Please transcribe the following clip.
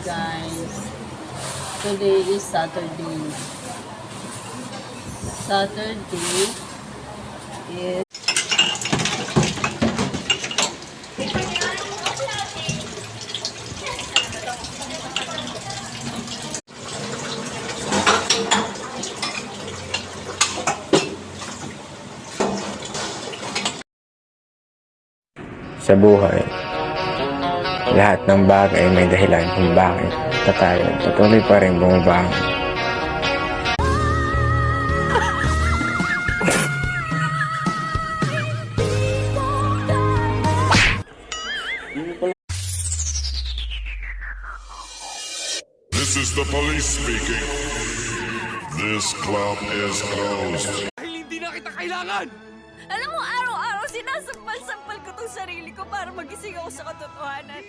guys. Today is Saturday. Saturday is sa buhay. Lahat ng bagay may dahilan kung bakit tayo patuloy pa rin bumabangon. This is the police speaking. This club is closed. Dahil hindi na kita kailangan! Alam mo, araw-araw sinasampal-sampal ko tong sarili ko para magising ako sa katotohanan.